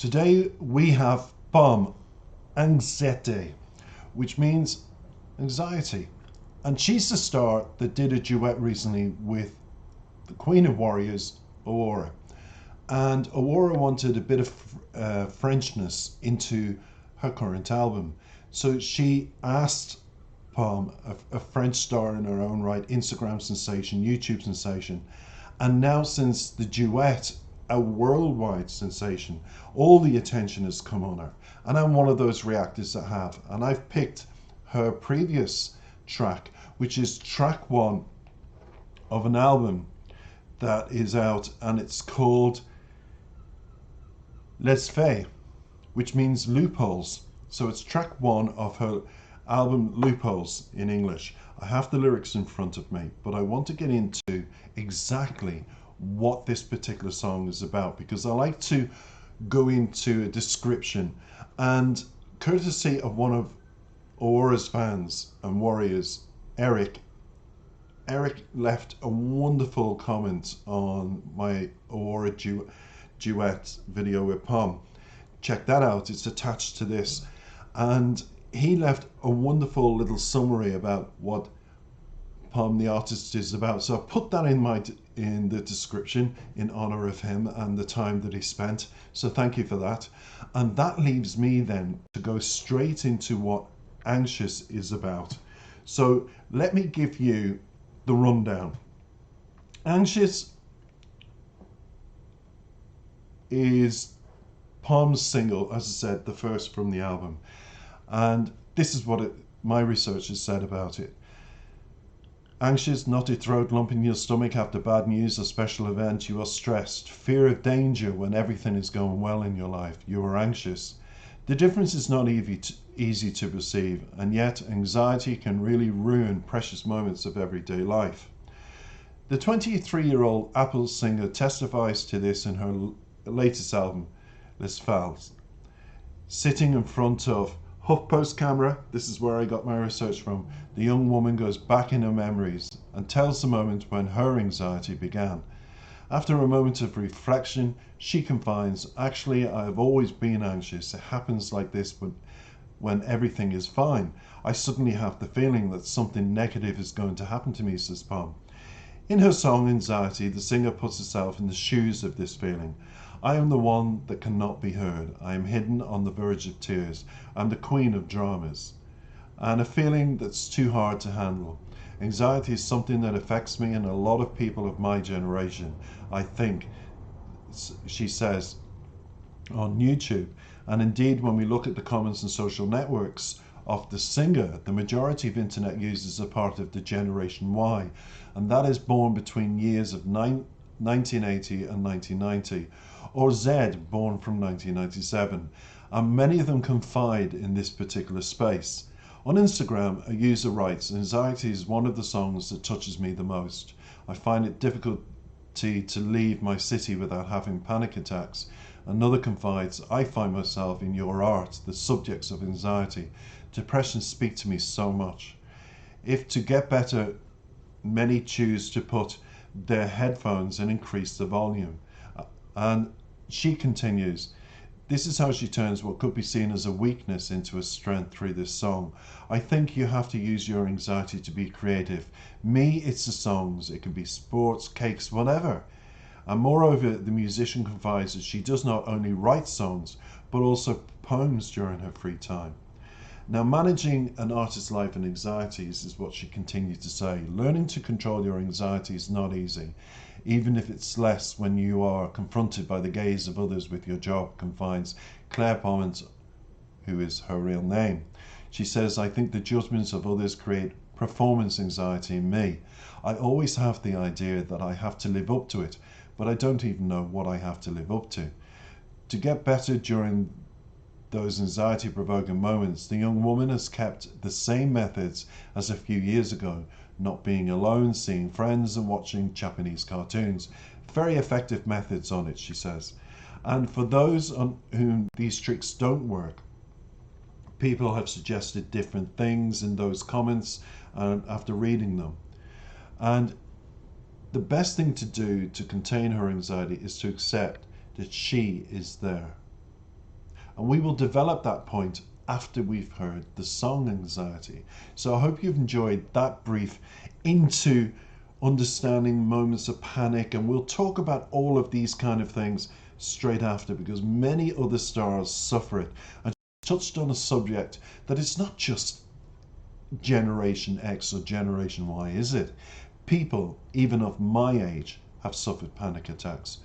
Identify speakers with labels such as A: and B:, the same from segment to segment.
A: Today we have Pomme anxiété, which means anxiety. And she's the star that did a duet recently with the Queen of Warriors, Aurora. And Aurora wanted a bit of Frenchness into her current album. So she asked Pomme, a French star in her own right, Instagram sensation, YouTube sensation, and now since the duet, a worldwide sensation, all the attention has come on her. And I'm one of those reactors that have. And I've picked her previous track, which is track one of an album that is out, and it's called Les Faits, which means loopholes. So it's track one of her album Loopholes in English. I have the lyrics in front of me, but I want to get into exactly what this particular song is about, because I like to go into a description, and courtesy of one of Aurora's fans and warriors, Eric left a wonderful comment on my Aurora duet video with Pomme. Check that out, it's attached to this. And he left a wonderful little summary about what Pomme the artist is about. So I put that in the description in honor of him and the time that he spent. So thank you for that. And that leaves me then to go straight into what Anxious is about. So let me give you the rundown. Anxious is Pomme's single, as I said, the first from the album. And this is what my research has said about it. Anxious, knotty throat, lump in your stomach after bad news or special event. You are stressed. Fear of danger when everything is going well in your life. You are anxious. The difference is not easy to perceive, and yet anxiety can really ruin precious moments of everyday life. The 23-year-old Apple singer testifies to this in her latest album, Les Faits. Sitting in front of HuffPost camera, this is where I got my research from, the young woman goes back in her memories and tells the moment when her anxiety began. After a moment of reflection, she confides, actually, I have always been anxious. It happens like this, but when everything is fine, I suddenly have the feeling that something negative is going to happen to me, says Pomme. In her song Anxiety, the singer puts herself in the shoes of this feeling. I am the one that cannot be heard. I am hidden on the verge of tears. I'm the queen of dramas. And a feeling that's too hard to handle. Anxiety is something that affects me and a lot of people of my generation, I think, she says on YouTube. And indeed, when we look at the comments and social networks of the singer, the majority of internet users are part of the Generation Y, and that is born between years of 1980 and 1990, or Z, born from 1997, and many of them confide in this particular space. On Instagram, a user writes, anxiety is one of the songs that touches me the most. I find it difficult to leave my city without having panic attacks. Another confides, I find myself in your art, the subjects of anxiety. Depression speak to me so much. If to get better, many choose to put their headphones and increase the volume. And she continues, this is how she turns what could be seen as a weakness into a strength through this song. I think you have to use your anxiety to be creative. Me, it's the songs. It can be sports, cakes, whatever. And moreover, the musician confides that she does not only write songs, but also poems during her free time. Now, managing an artist's life and anxieties is what she continued to say. Learning to control your anxiety is not easy, even if it's less when you are confronted by the gaze of others with your job, confides Claire Pommet, who is her real name. She says, I think the judgments of others create performance anxiety in me. I always have the idea that I have to live up to it, but I don't even know what I have to live up to. To get better during those anxiety-provoking moments, the young woman has kept the same methods as a few years ago, not being alone, seeing friends and watching Japanese cartoons. Very effective methods on it, she says. And for those on whom these tricks don't work, people have suggested different things in those comments after reading them. And the best thing to do to contain her anxiety is to accept that she is there. And we will develop that point after we've heard the song Anxiety. So I hope you've enjoyed that brief into understanding moments of panic, and we'll talk about all of these kind of things straight after, because many other stars suffer it. I touched on a subject that it's not just Generation X or Generation Y, is it? People, even of my age, have suffered panic attacks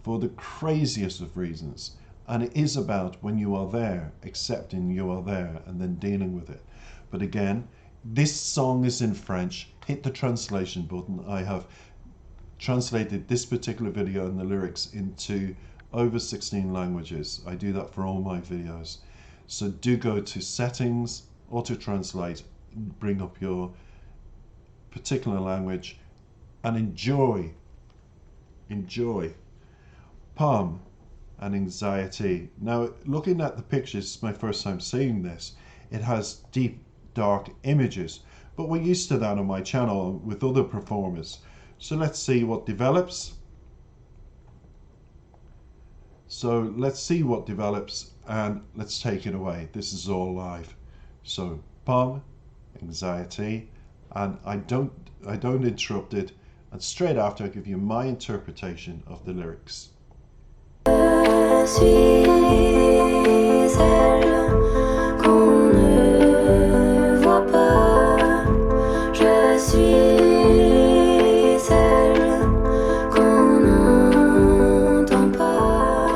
A: for the craziest of reasons. And it is about, when you are there, accepting you are there and then dealing with it. But again, this song is in French. Hit the translation button. I have translated this particular video and the lyrics into over 16 languages. I do that for all my videos. So do go to settings, auto translate, bring up your particular language and enjoy Pomme and Anxiety. Now, looking at the pictures, it's my first time seeing this. It has deep, dark images, but we're used to that on my channel with other performers. So let's see what develops. So let's see what develops and let's take it away. This is all live. So Pomme, Anxiety, and I don't interrupt it, and straight after I give you my interpretation of the lyrics.
B: Je suis celle qu'on ne voit pas. Je suis celle qu'on n'entend pas.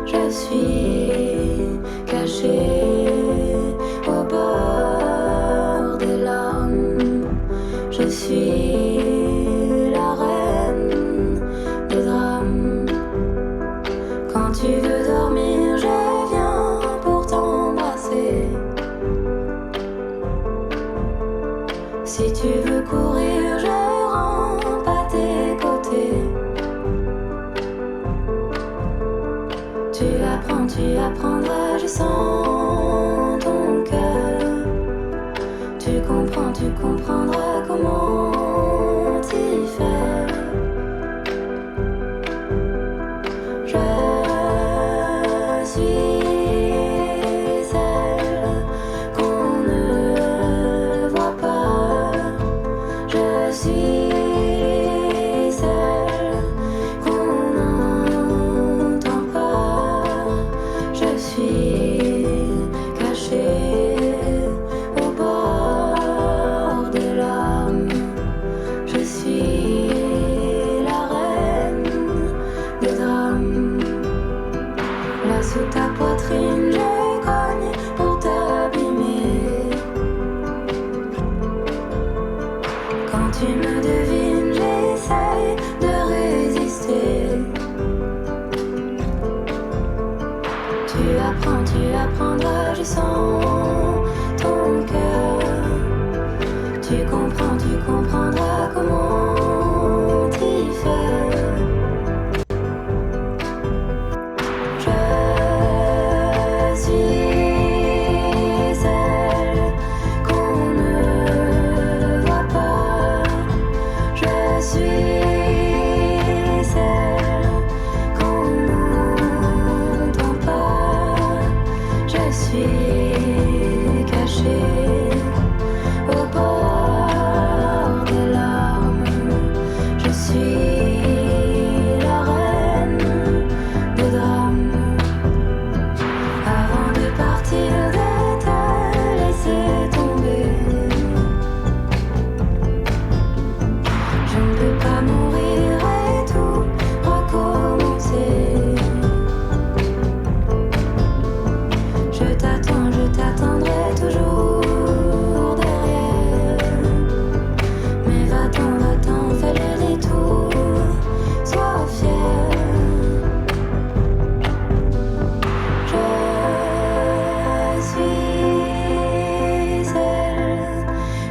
B: Je suis cachée au bord des larmes. Je suis la reine des drames. Quand tu veux dormir, je viens pour t'embrasser. Si tu veux courir, je rampe à tes côtés. Tu apprendras, je sens ton cœur. Tu comprendras comment t'y faire. Je suis celle qu'on ne voit pas. Je suis celle qu'on n'entend pas. Je suis cachée au bord des larmes. Je suis la reine des drames. Là sous ta poitrine, je cogne pour t'abîmer. Quand tu me devines, j'essaye de résister. Tu apprendras, je sens ton cœur. Tu comprendras comment t'y faire. Je suis celle qu'on ne voit pas. Je suis celle qu'on n'entend pas. Je suis cachée au bord des larmes. Je suis la reine des drames. Avant de partir, de te laisser tomber. Je ne peux pas mourir et tout recommencer. Je t'attendrai toujours derrière. Mais va-t'en, fais le détour, sois fier. Je suis celle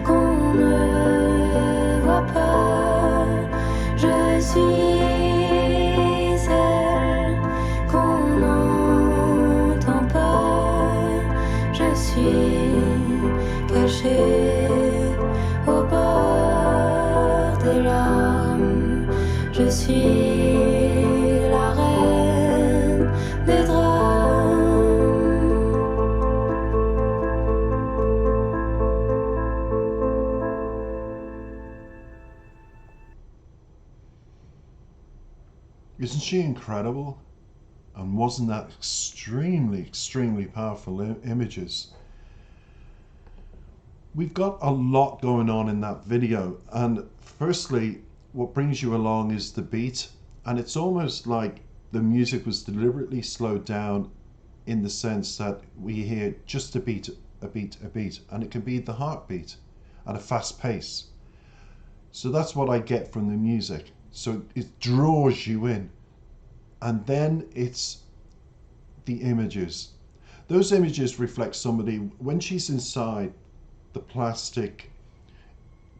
B: qu'on ne voit pas. Je suis celle qu'on n'entend pas. Je suis cachée au bord des larmes. Je suis la reine des drames.
A: she incredible? And wasn't that extremely powerful images? We've got a lot going on in that video, and firstly, what brings you along is the beat, and it's almost like the music was deliberately slowed down in the sense that we hear just a beat, and it can be the heartbeat at a fast pace. So that's what I get from the music. So it draws you in. And then it's the images. Those images reflect somebody when she's inside the plastic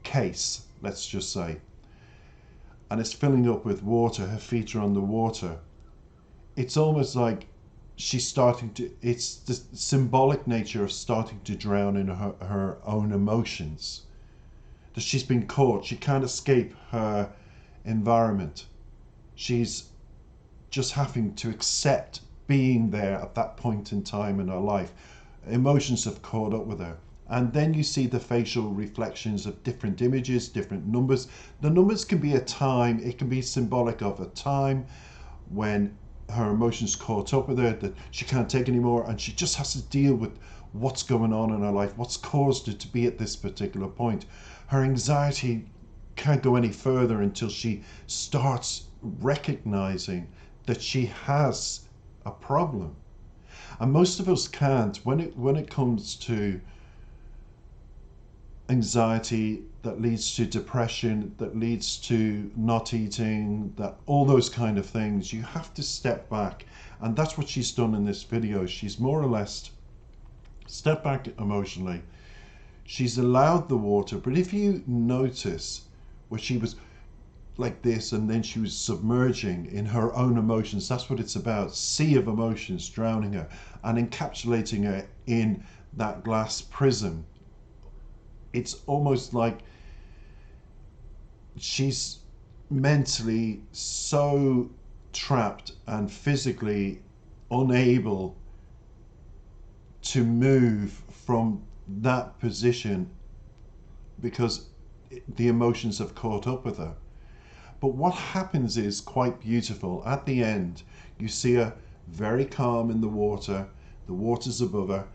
A: case, let's just say, and it's filling up with water, her feet are on the water. It's almost like she's starting to, it's the symbolic nature of starting to drown in her own emotions. That she's been caught, she can't escape her environment. She's just having to accept being there at that point in time in her life. Emotions have caught up with her. And then you see the facial reflections of different images, different numbers. The numbers can be a time, it can be symbolic of a time when her emotions caught up with her, that she can't take anymore, and she just has to deal with what's going on in her life, what's caused her to be at this particular point. Her anxiety can't go any further until she starts recognizing that she has a problem. And most of us can't. When it comes to anxiety that leads to depression, that leads to not eating, that all those kind of things, you have to step back. And that's what she's done in this video. She's more or less stepped back emotionally. She's allowed the water, but if you notice where she was like this and then she was submerging in her own emotions, that's what it's about. Sea of emotions drowning her and encapsulating her in that glass prism. It's almost like she's mentally so trapped and physically unable to move from that position because the emotions have caught up with her. But what happens is quite beautiful. At the end, you see her very calm in the water's above her.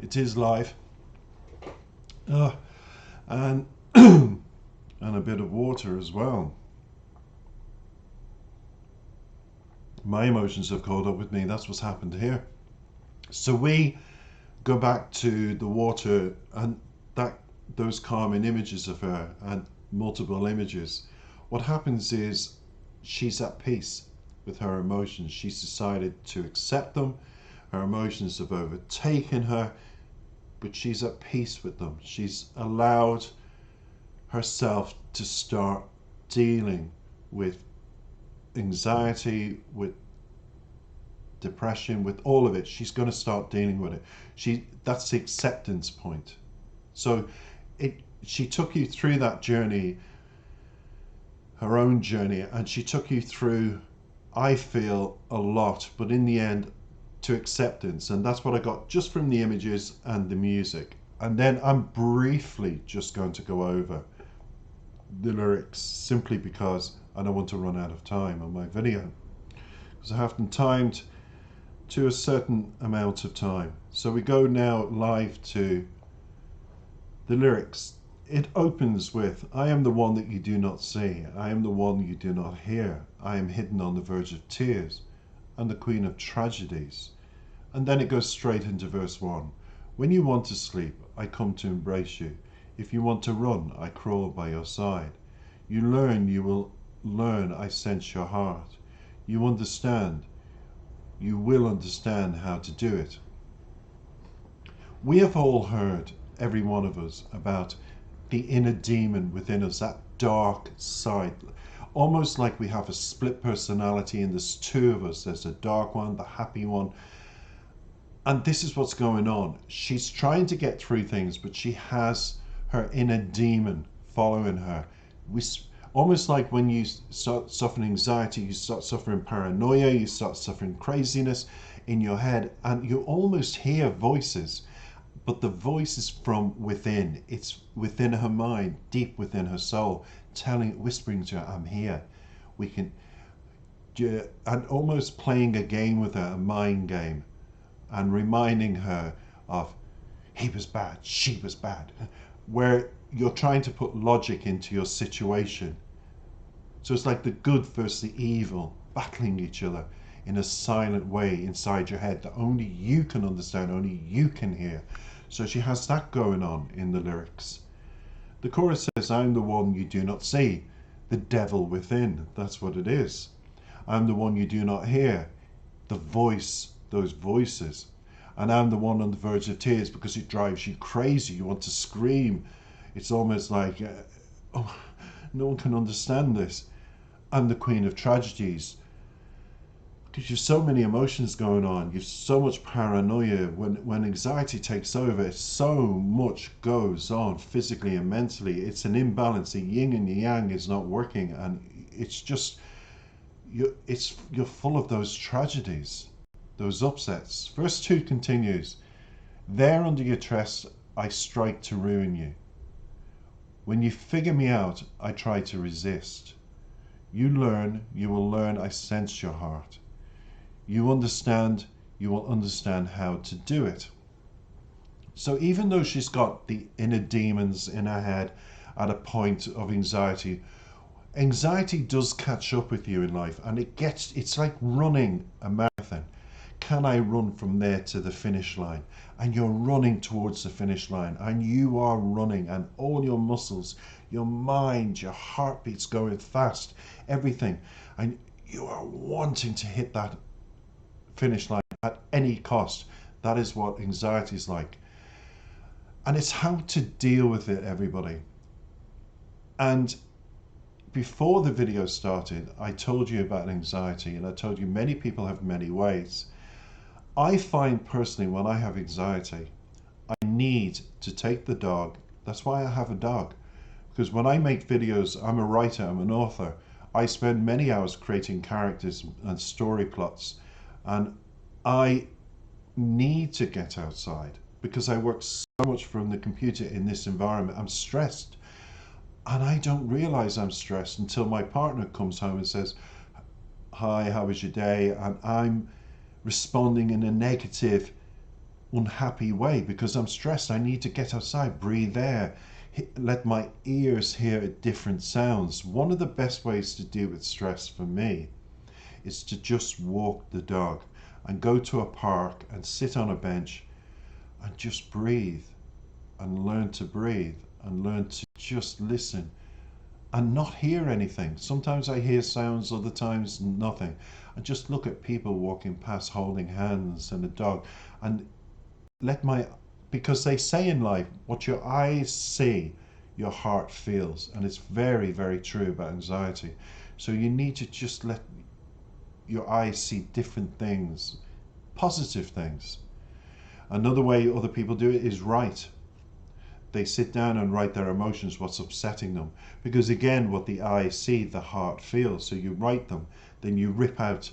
A: It is live. And and a bit of water as well. My emotions have caught up with me. That's what's happened here. So we go back to the water and those calming images of her and multiple images. What happens is she's at peace with her emotions. She's decided to accept them. Her emotions have overtaken her, but she's at peace with them. She's allowed herself to start dealing with anxiety, with depression, with all of it. She's going to start dealing with it. That's the acceptance point. So she took you through that journey, her own journey, and she took you through, I feel, a lot, but in the end, to acceptance. And that's what I got just from the images and the music. And then I'm briefly just going to go over the lyrics simply because I don't want to run out of time on my video, because I have them timed to a certain amount of time. So we go now live to the lyrics. It opens with, I am the one that you do not see. I am the one you do not hear. I am hidden on the verge of tears and the queen of tragedies. And then it goes straight into verse 1. When you want to sleep, I come to embrace you. If you want to run, I crawl by your side. You will learn, I sense your heart. You understand, you will understand how to do it. We have all heard, every one of us, about the inner demon within us, that dark side. Almost like we have a split personality and there's two of us. There's a dark one, the happy one. And this is what's going on. She's trying to get through things, but she has her inner demon following her. Almost like when you start suffering anxiety, you start suffering paranoia, you start suffering craziness in your head, and you almost hear voices, but the voice is from within. It's within her mind, deep within her soul. whispering to her, I'm here. We can, and almost playing a game with her, a mind game, and reminding her of he was bad, she was bad, where you're trying to put logic into your situation. So it's like the good versus the evil battling each other in a silent way inside your head that only you can understand, only you can hear. So she has that going on in the lyrics. The chorus says, I'm the one you do not see, the devil within. That's what it is. I'm the one you do not hear, the voice, those voices. And I'm the one on the verge of tears because it drives you crazy. You want to scream. It's almost like, oh, no one can understand this. I'm the queen of tragedies. Because you've so many emotions going on. You've so much paranoia. When anxiety takes over, so much goes on physically and mentally. It's an imbalance. The yin and the yang is not working. And it's just, you're full of those tragedies, those upsets. Verse 2 continues, there under your tress, I strike to ruin you. When you figure me out, I try to resist. You will learn, I sense your heart. You will understand how to do it. So even though she's got the inner demons in her head at a point of anxiety, anxiety does catch up with you in life, and it's like running a marathon. Can I run from there to the finish line? And you're running towards the finish line, and you are running, and all your muscles, your mind, your heartbeat's going fast, everything, and you are wanting to hit that finish line at any cost. That is what anxiety is like. And it's how to deal with it, everybody. And before the video started, I told you about anxiety, and I told you many people have many ways. I find personally when I have anxiety, I need to take the dog. That's why I have a dog. Because when I make videos, I'm a writer, I'm an author. I spend many hours creating characters and story plots. And I need to get outside because I work so much from the computer in this environment. I'm stressed. And I don't realize I'm stressed until my partner comes home and says, hi, how was your day? And I'm responding in a negative, unhappy way because I'm stressed. I need to get outside, breathe air, let my ears hear different sounds. One of the best ways to deal with stress for me is to just walk the dog and go to a park and sit on a bench and just breathe and learn to breathe and learn to just listen and not hear anything. Sometimes I hear sounds, other times nothing. And just look at people walking past holding hands and a dog and because they say in life, what your eyes see, your heart feels. And it's very, very true about anxiety. So you need to just let your eyes see different things, positive things. Another way other people do it is write. They sit down and write their emotions, what's upsetting them. Because again, what the eyes see, the heart feels. So you write them, then you rip out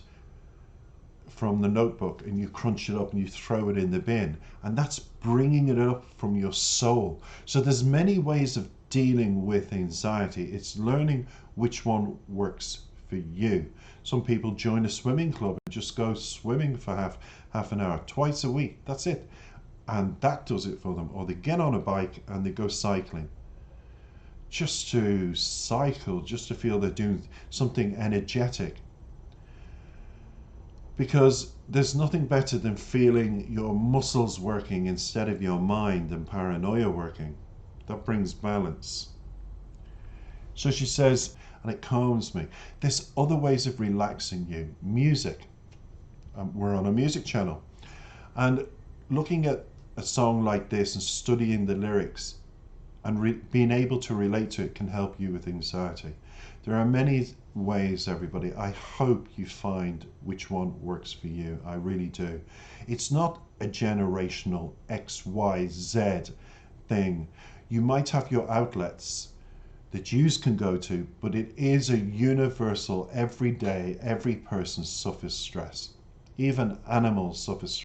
A: from the notebook and you crunch it up and you throw it in the bin. And that's bringing it up from your soul. So there's many ways of dealing with anxiety. It's learning which one works for you. Some people join a swimming club and just go swimming for half an hour, twice a week. That's it. And that does it for them. Or they get on a bike and they go cycling. Just to cycle, just to feel they're doing something energetic. Because there's nothing better than feeling your muscles working instead of your mind and paranoia working. That brings balance. So she says, and it calms me. There's other ways of relaxing you. Music. We're on a music channel. And looking at a song like this and studying the lyrics and being able to relate to it can help you with anxiety. There are many ways, everybody. I hope you find which one works for you. I really do. It's not a generational X, Y, Z thing. You might have your outlets that you can go to, but it is a universal, every day, every person suffers stress. Even animals suffer stress.